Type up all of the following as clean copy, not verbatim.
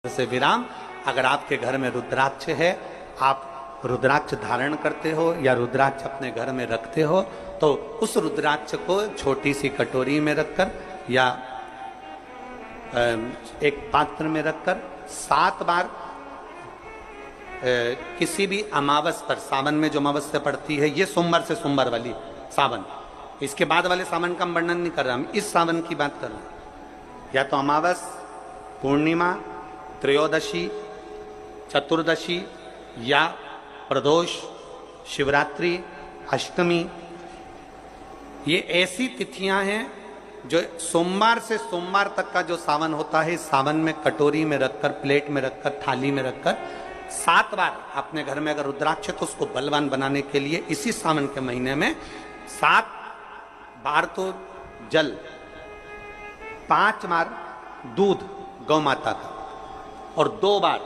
से विराम। अगर आपके घर में रुद्राक्ष है, आप रुद्राक्ष धारण करते हो या रुद्राक्ष अपने घर में रखते हो, तो उस रुद्राक्ष को छोटी सी कटोरी में रखकर या एक पात्र में रखकर 7 बार किसी भी अमावस पर, सावन में जो अमावस्या पड़ती है, ये सोमवार से सोमवार वाली सावन, इसके बाद वाले सावन का हम वर्णन नहीं कर रहा, हम इस सावन की बात कर रहे हैं। या तो अमावस, पूर्णिमा, त्रयोदशी, चतुर्दशी या प्रदोष, शिवरात्रि, अष्टमी, ये ऐसी तिथियां हैं जो सोमवार से सोमवार तक का जो सावन होता है, सावन में कटोरी में रखकर, प्लेट में रखकर, थाली में रखकर 7 बार अपने घर में अगर रुद्राक्ष तो उसको बलवान बनाने के लिए इसी सावन के महीने में 7 बार तो जल, 5 बार दूध गौ माता का और 2 बार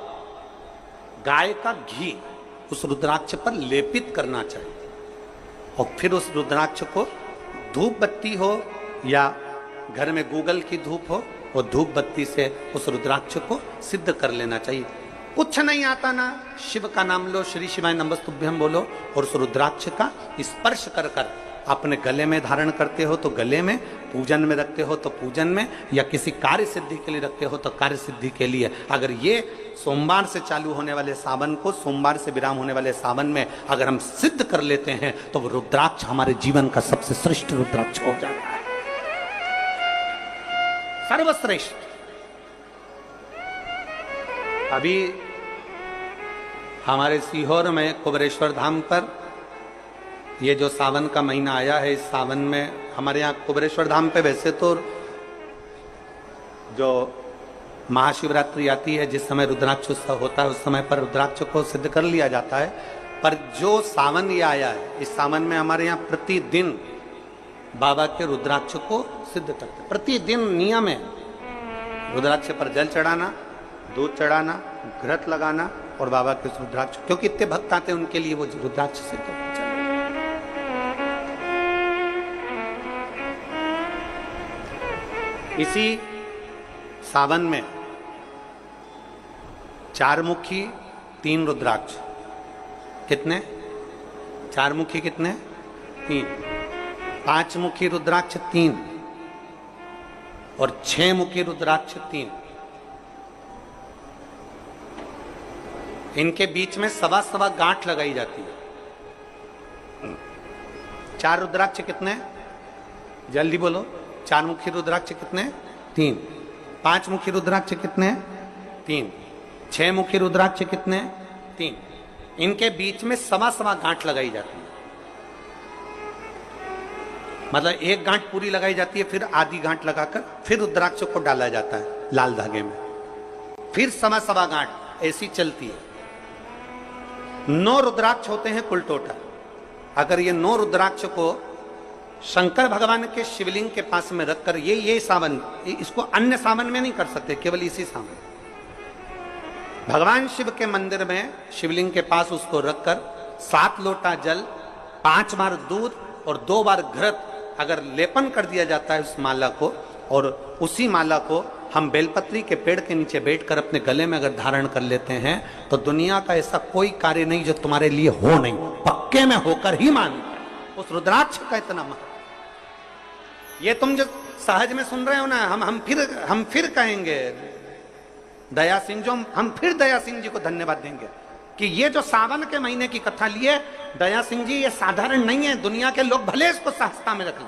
गाय का घी उस रुद्राक्ष पर लेपित करना चाहिए। और फिर उस रुद्राक्ष को धूप बत्ती हो या घर में गूगल की धूप हो, वो धूप बत्ती से उस रुद्राक्ष को सिद्ध कर लेना चाहिए। कुछ नहीं आता ना, शिव का नाम लो, श्री शिवाय नमस्तुभ्यम बोलो और उस रुद्राक्ष का स्पर्श कर कर अपने गले में धारण करते हो तो गले में, पूजन में रखते हो तो पूजन में, या किसी कार्य सिद्धि के लिए रखते हो तो कार्य सिद्धि के लिए। अगर ये सोमवार से चालू होने वाले सावन को, सोमवार से विराम होने वाले सावन में अगर हम सिद्ध कर लेते हैं तो वो रुद्राक्ष हमारे जीवन का सबसे श्रेष्ठ रुद्राक्ष हो जाता है, सर्वश्रेष्ठ। अभी हमारे सीहोर में कुबेरेश्वर धाम पर ये जो सावन का महीना आया है, इस सावन में हमारे यहाँ कुबेरेश्वर धाम पे वैसे तो जो महाशिवरात्रि आती है, जिस समय रुद्राक्ष उत्सव होता है, उस समय पर रुद्राक्ष को सिद्ध कर लिया जाता है। पर जो सावन ये आया है, इस सावन में हमारे यहाँ प्रतिदिन बाबा के रुद्राक्ष को सिद्ध करते, प्रतिदिन नियम है रुद्राक्ष पर जल चढ़ाना, दूध चढ़ाना, घृत लगाना और बाबा के रुद्राक्ष, क्योंकि इतने भक्त आते हैं उनके लिए वो रुद्राक्ष सिद्ध होना चाहिए। इसी सावन में 4 मुखी 3 रुद्राक्ष, कितने? 4 मुखी कितने? 3। 5 मुखी रुद्राक्ष 3 और 6 मुखी रुद्राक्ष 3। इनके बीच में 1.25 गांठ लगाई जाती है। 4 रुद्राक्ष कितने? जल्दी बोलो। 4 मुखी रुद्राक्ष कितने? 3। 5 मुखी रुद्राक्ष कितने? 3। 6 मुखी रुद्राक्ष कितने? 3। इनके बीच में 1.25 गांठ लगाई जाती है। मतलब एक गांठ पूरी लगाई जाती है, फिर आधी गांठ लगाकर फिर रुद्राक्ष को डाला जाता है लाल धागे में, फिर 1.25 गांठ ऐसी चलती है। 9 रुद्राक्ष होते हैं कुल टोटल। अगर ये 9 रुद्राक्ष को शंकर भगवान के शिवलिंग के पास में रखकर, ये सावन, इसको अन्य सावन में नहीं कर सकते, केवल इसी सावन भगवान शिव के मंदिर में शिवलिंग के पास उसको रखकर 7 लोटा जल, 5 बार दूध और 2 बार घृत अगर लेपन कर दिया जाता है उस माला को, और उसी माला को हम बेलपत्री के पेड़ के नीचे बैठकर अपने गले में अगर धारण कर लेते हैं तो दुनिया का ऐसा कोई कार्य नहीं जो तुम्हारे लिए हो नहीं, पक्के में होकर ही मान। उस रुद्राक्ष का इतना महत्व, ये तुम जो सहज में सुन रहे हो ना, हम फिर कहेंगे दया सिंह, जो हम फिर दया सिंह जी को धन्यवाद देंगे कि ये जो सावन के महीने की कथा लिए दया सिंह जी, ये साधारण नहीं है। दुनिया के लोग भले इसको सहजता में रख लें।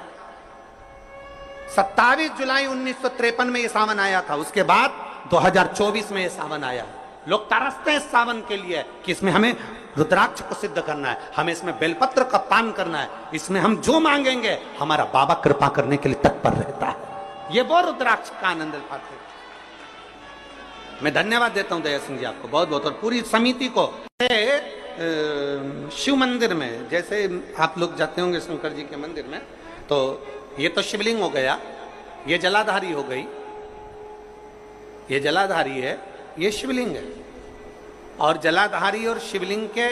27 जुलाई 1953 में ये सावन आया था, उसके बाद 2024 में ये सावन आया। लोग तरसते हैं इस सावन के लिए कि इसमें हमें रुद्राक्ष को सिद्ध करना है, हमें इसमें बेलपत्र का पान करना है, इसमें हम जो मांगेंगे हमारा बाबा कृपा करने के लिए तत्पर रहता है। ये वो रुद्राक्ष का आनंद उठाते हैं। मैं धन्यवाद देता हूं दया सिंह जी आपको बहुत बहुत, और पूरी समिति को। शिव मंदिर में जैसे आप लोग जाते होंगे शंकर जी के मंदिर में, तो ये तो शिवलिंग हो गया, ये जलाधारी हो गई, ये जलाधारी है, ये शिवलिंग है। और जलाधारी और शिवलिंग के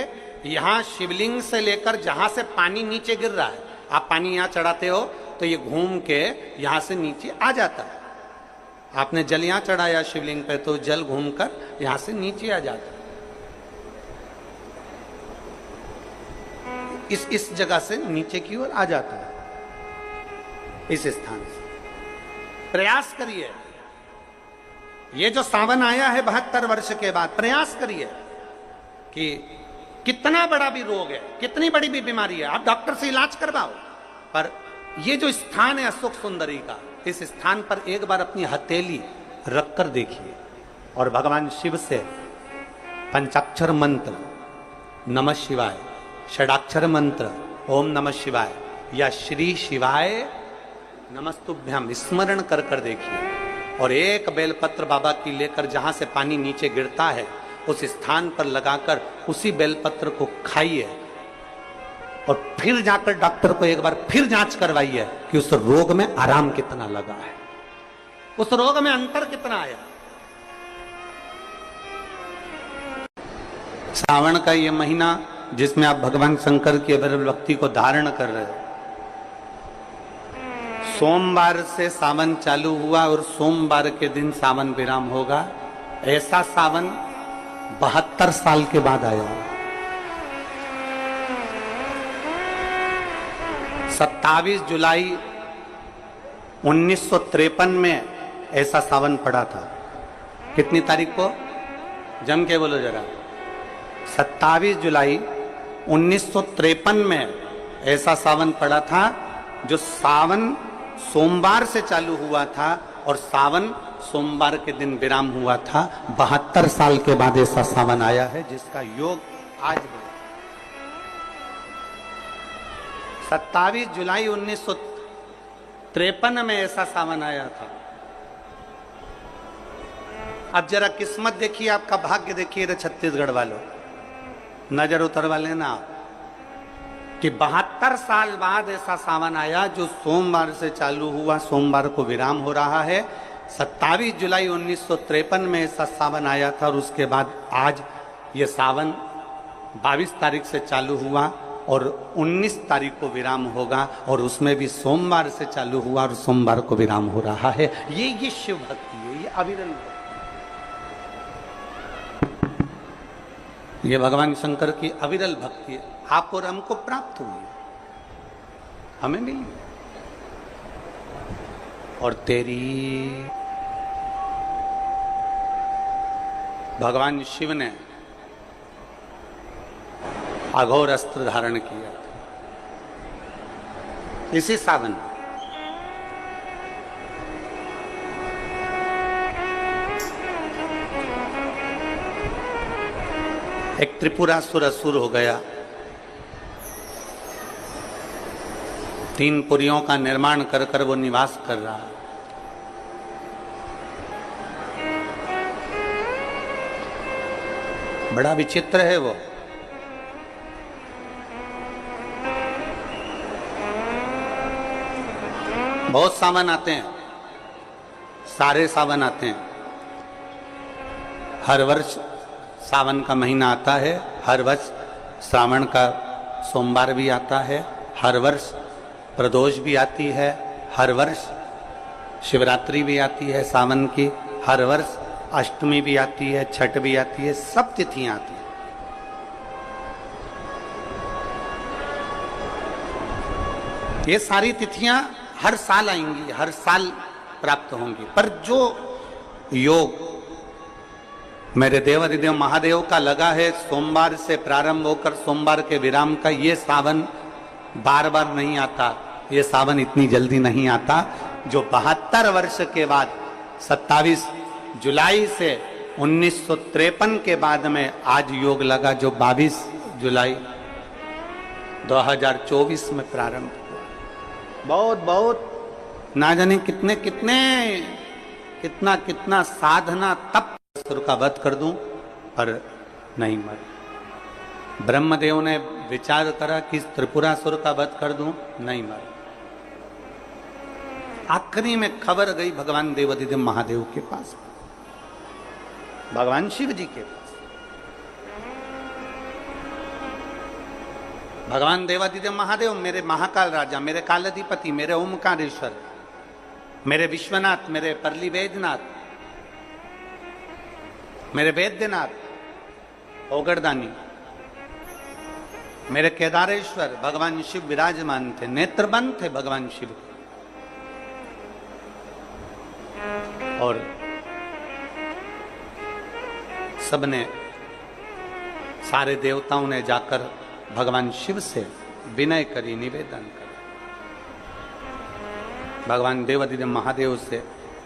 यहाँ, शिवलिंग से लेकर जहां से पानी नीचे गिर रहा है, आप पानी यहाँ चढ़ाते हो तो ये घूम के यहां से नीचे आ जाता है। आपने जल यहां चढ़ाया शिवलिंग पे तो जल घूमकर यहां से नीचे आ जाता, इस जगह से नीचे की ओर आ जाता है, इस स्थान से। प्रयास करिए, ये जो सावन आया है 72 वर्ष के बाद, प्रयास करिए कि कितना बड़ा भी रोग है, कितनी बड़ी भी बीमारी है, आप डॉक्टर से इलाज करवाओ, पर ये जो स्थान है अशोक सुंदरी का, इस स्थान पर एक बार अपनी हथेली रखकर देखिए और भगवान शिव से पंचाक्षर मंत्र नमः शिवाय, षडाक्षर मंत्र ओम नमः शिवाय या श्री शिवाय नमस्तुभ्यम स्मरण कर कर देखिए और एक बेलपत्र बाबा की लेकर जहां से पानी नीचे गिरता है उस स्थान पर लगाकर उसी बेलपत्र को खाइए और फिर जाकर डॉक्टर को एक बार फिर जांच करवाइए कि उस रोग में आराम कितना लगा है, उस रोग में अंतर कितना आया। सावन का ये महीना जिसमें आप भगवान शंकर की अविरल भक्ति को धारण कर रहे हो, सोमवार से सावन चालू हुआ और सोमवार के दिन सावन विराम होगा। ऐसा सावन 72 साल के बाद आया। 27 जुलाई 1953 में ऐसा सावन पड़ा था। कितनी तारीख को? जम के बोलो जरा। 27 जुलाई 1953 में ऐसा सावन पड़ा था, जो सावन सोमवार से चालू हुआ था और सावन सोमवार के दिन विराम हुआ था। 72 साल के बाद ऐसा सावन आया है जिसका योग आज है। 27 जुलाई 1953 में ऐसा सावन आया था। अब जरा किस्मत देखिए, आपका भाग्य देखिए रे छत्तीसगढ़ वालों, नजर उतरवा लेना आप कि 72 साल बाद ऐसा सावन आया जो सोमवार से चालू हुआ, सोमवार को विराम हो रहा है। 27 जुलाई 1953 में ऐसा सावन आया था और उसके बाद आज ये सावन 22 तारीख से चालू हुआ और 19 तारीख को विराम होगा और उसमें भी सोमवार से चालू हुआ और सोमवार को विराम हो रहा है। ये शिव भक्ति है, ये अविरल भक्ति, ये भगवान शंकर की अविरल भक्ति है। आप और हमको प्राप्त हुई, हमें मिली और तेरी भगवान शिव ने अघोर अस्त्र धारण किया इसी सावन। एक त्रिपुरासुर असुर हो गया, 3 पुरियों का निर्माण कर कर वो निवास कर रहा है। बड़ा विचित्र है वो। बहुत सावन आते हैं, सारे सावन आते हैं। हर वर्ष सावन का महीना आता है, हर वर्ष श्रावण का सोमवार भी आता है, हर वर्ष प्रदोष भी आती है, हर वर्ष शिवरात्रि भी आती है सावन की, हर वर्ष अष्टमी भी आती है, छठ भी आती है, सब तिथियां आती हैं। ये सारी तिथियां हर साल आएंगी, हर साल प्राप्त होंगी, पर जो योग मेरे देवाधिदेव महादेव का लगा है सोमवार से प्रारंभ होकर सोमवार के विराम का, ये सावन बार बार नहीं आता, ये सावन इतनी जल्दी नहीं आता। जो 72 वर्ष के बाद 27 जुलाई से 1953 के बाद में आज योग लगा, जो 22 जुलाई 2024 में प्रारंभ हुआ। बहुत बहुत ना जाने कितने कितने कितना कितना साधना तप असुर का वध कर दूं, पर नहीं मर। ब्रह्मदेव ने विचार करा कि त्रिपुरासुर का वध कर दूं, नहीं मर। आखिरी में खबर गई भगवान देवाधिदेव महादेव के पास, भगवान शिव जी के पास। भगवान देवाधिदेव महादेव, मेरे महाकाल राजा, मेरे कालाधिपति, मेरे ओमकारेश्वर, मेरे विश्वनाथ, मेरे परली वैद्यनाथ, मेरे वैद्यनाथ ओगरदानी, मेरे केदारेश्वर भगवान शिव विराजमान थे, नेत्रबंद थे भगवान शिव। और सबने, सारे देवताओं ने जाकर भगवान शिव से विनय करी, निवेदन कर, भगवान देवाधिदेव महादेव से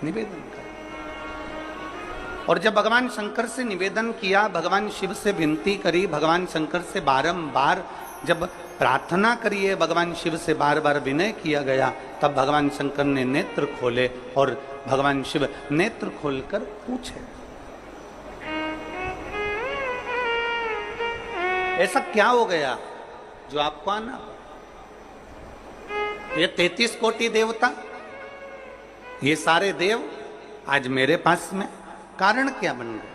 निवेदन कर। और जब भगवान शंकर से निवेदन किया, भगवान शिव से विनती करी, भगवान शंकर से बारंबार जब प्रार्थना करी है, भगवान शिव से बार बार विनय किया गया, तब भगवान शंकर ने नेत्र खोले और भगवान शिव नेत्र खोलकर पूछे, ऐसा क्या हो गया जो आपको आना? ये 33 कोटि देवता, ये सारे देव आज मेरे पास में कारण क्या बन गए?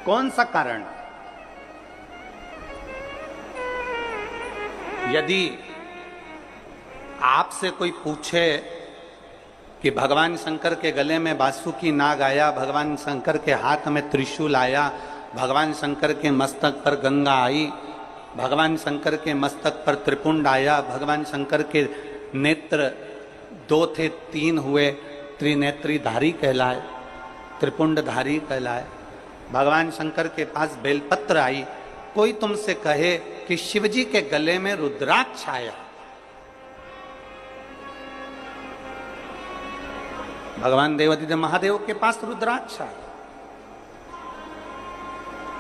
कौन सा कारण? यदि आपसे कोई पूछे कि भगवान शंकर के गले में बासुकी नाग आया, भगवान शंकर के हाथ में त्रिशूल आया, भगवान शंकर के मस्तक पर गंगा आई, भगवान शंकर के मस्तक पर त्रिपुंड आया, भगवान शंकर के नेत्र 2 थे 3 हुए, त्रिनेत्रीधारी कहलाए, त्रिपुंडधारी कहलाए, भगवान शंकर के पास बेलपत्र आई, कोई तुमसे कहे कि शिवजी के गले में रुद्राक्ष आया, भगवान देवाधिदेव महादेव के पास रुद्राक्ष आया,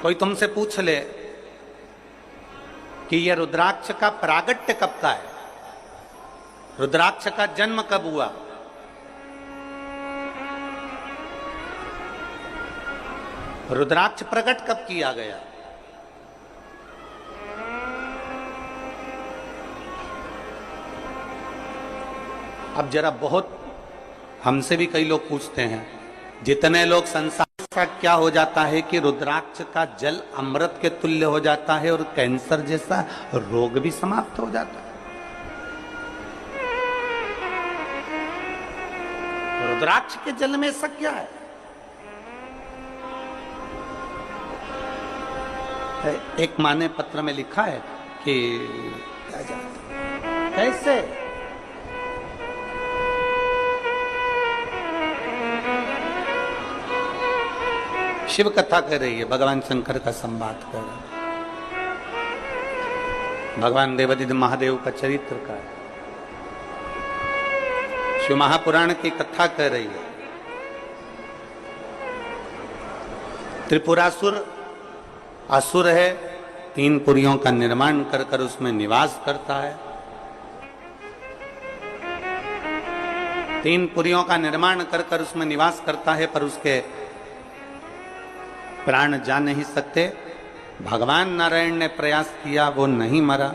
कोई तुमसे पूछ ले कि यह रुद्राक्ष का प्रागट्य कब का है, रुद्राक्ष का जन्म कब हुआ, रुद्राक्ष प्रकट कब किया गया? अब जरा बहुत हमसे भी कई लोग पूछते हैं, जितने लोग संसार का क्या हो जाता है कि रुद्राक्ष का जल अमृत के तुल्य हो जाता है और कैंसर जैसा रोग भी समाप्त हो जाता है। रुद्राक्ष के जल में ऐसा क्या है? एक माँ ने पत्र में लिखा है कि कैसे शिव कथा कर रही है, भगवान शंकर का संवाद कर रही है, भगवान देवाधिदेव महादेव का चरित्र का है, शिव महापुराण की कथा कर रही है। त्रिपुरासुर असुर है, 3 पुरियों का निर्माण कर कर उसमें निवास करता है, 3 पुरियों का निर्माण कर कर उसमें निवास करता है, पर उसके प्राण जा नहीं सकते। भगवान नारायण ने प्रयास किया, वो नहीं मरा,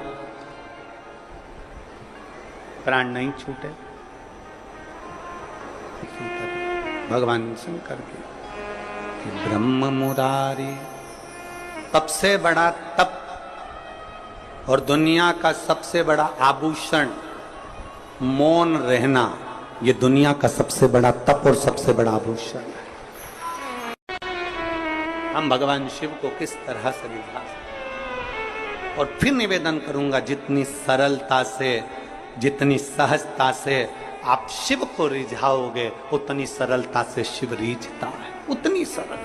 प्राण नहीं छूटे। भगवान शंकर के ब्रह्म मुरारी, तप से बड़ा तप और दुनिया का सबसे बड़ा आभूषण मौन रहना, ये दुनिया का सबसे बड़ा तप और सबसे बड़ा आभूषण है। हम भगवान शिव को किस तरह से रिझा सकते? और फिर निवेदन करूंगा, जितनी सरलता से, जितनी सहजता से आप शिव को रिझाओगे, उतनी सरलता से शिव रिझता है, उतनी सरल।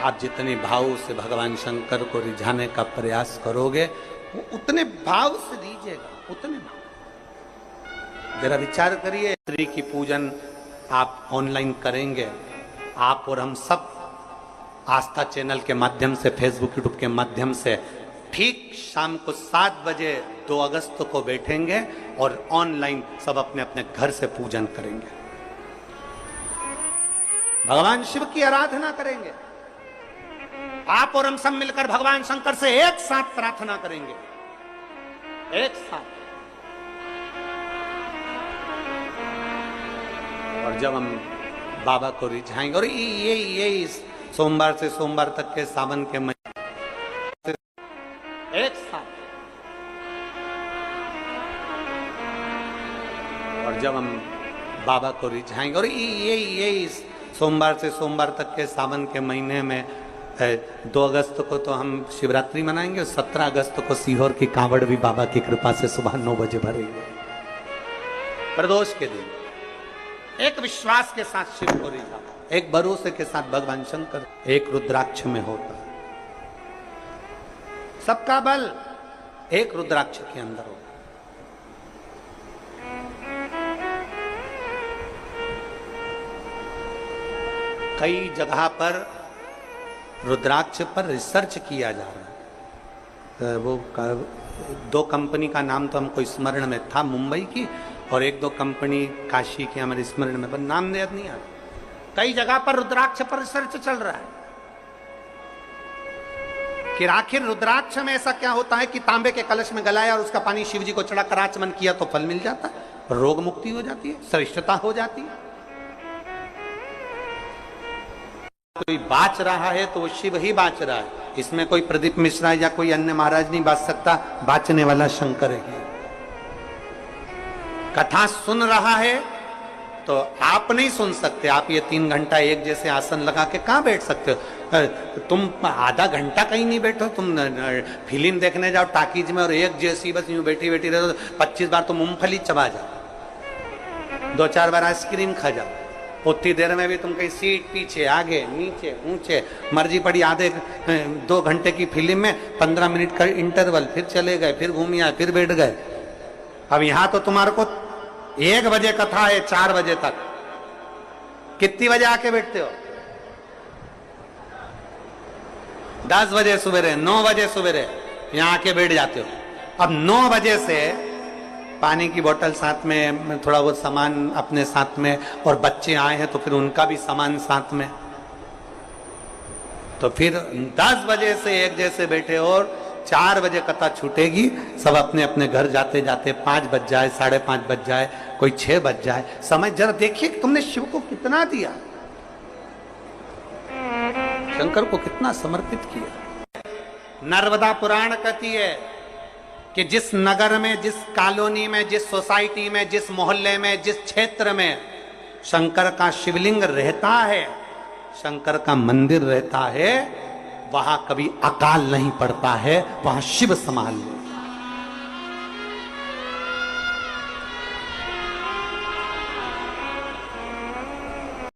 आप जितने भाव से भगवान शंकर को रिझाने का प्रयास करोगे, वो उतने भाव से रीझेगा, उतने भाव। जरा विचार करिए, स्त्री की पूजन आप ऑनलाइन करेंगे, आप और हम सब आस्था चैनल के माध्यम से, फेसबुक यूट्यूब के माध्यम से, ठीक शाम को 7 बजे 2 अगस्त को बैठेंगे और ऑनलाइन सब अपने अपने घर से पूजन करेंगे, भगवान शिव की आराधना करेंगे। आप और हम सब मिलकर भगवान शंकर से एक साथ प्रार्थना करेंगे, एक साथ। और जब हम बाबा को रिझाएंगे, और ये सोमवार से सोमवार तक के सावन के महीने एक साथ और जब हम बाबा को रिझाएंगे, और ये सोमवार से सोमवार तक के सावन के महीने में 2 अगस्त को तो हम शिवरात्रि मनाएंगे और 17 अगस्त को सीहोर की कांवड़ भी बाबा की कृपा से सुबह 9 बजे भरेंगे। प्रदोष के दिन एक विश्वास के साथ शिव को रिझा, एक भरोसे के साथ भगवान शंकर, एक रुद्राक्ष में होता है। सबका बल एक रुद्राक्ष के अंदर होता। कई जगह पर रुद्राक्ष पर रिसर्च किया जा रहा है। वो 2 कंपनी का नाम तो हमको स्मरण में था, मुंबई की, और 1-2 कंपनी काशी की हमारे स्मरण में, पर नाम याद नहीं आ रहा। कई जगह पर रुद्राक्ष पर रिसर्च चल रहा है कि आखिर रुद्राक्ष में ऐसा क्या होता है कि तांबे के कलश में गलाया और उसका पानी शिव जी को चढ़ा कर आचमन किया तो फल मिल जाता है, रोग मुक्ति हो जाती है, श्रेष्ठता हो जाती है। कोई बाच रहा है तो वो शिव ही बाच रहा है, इसमें कोई प्रदीप मिश्रा या कोई अन्य महाराज नहीं बाच सकता, बाचने वाला शंकर है। कथा सुन रहा है तो आप नहीं सुन सकते, आप ये 3 घंटा एक जैसे आसन लगा के कहां बैठ सकते हो? तुम आधा घंटा कहीं नहीं बैठो, तुम फिल्म देखने जाओ टाकीज में और एक जैसी बस यूं बैठी बैठी रहो, 25 बार तो मूंगफली चबा जाओ, 2-4 बार आइसक्रीम खा जाओ, उतनी देर में भी तुम कहीं सीट पीछे आगे नीचे ऊंचे मर्जी पड़ी। आधे 2 घंटे की फिल्म में 15 मिनट का इंटरवल, फिर चले गए, फिर घूम आए, फिर बैठ गए। अब यहां तो तुम्हारे को 1 बजे कथा है, 4 बजे तक, कितनी बजे आके बैठते हो? 10 बजे सवेरे, 9 बजे सवेरे यहां आके बैठ जाते हो। अब 9 बजे से पानी की बोतल साथ में, थोड़ा बहुत सामान अपने साथ में, और बच्चे आए हैं तो फिर उनका भी सामान साथ में, तो फिर 10 बजे से एक जैसे बैठे और 4 बजे कथा छूटेगी, सब अपने अपने घर जाते जाते 5 बज जाए, 5:30 बज जाए, कोई 6 बज जाए। समय जरा देखिए कि तुमने शिव को कितना दिया, शंकर को कितना समर्पित किया। नर्मदा पुराण कहती है कि जिस नगर में, जिस कॉलोनी में, जिस सोसाइटी में, जिस मोहल्ले में, जिस क्षेत्र में शंकर का शिवलिंग रहता है, शंकर का मंदिर रहता है, वहां कभी अकाल नहीं पड़ता है, वहां शिव संभाल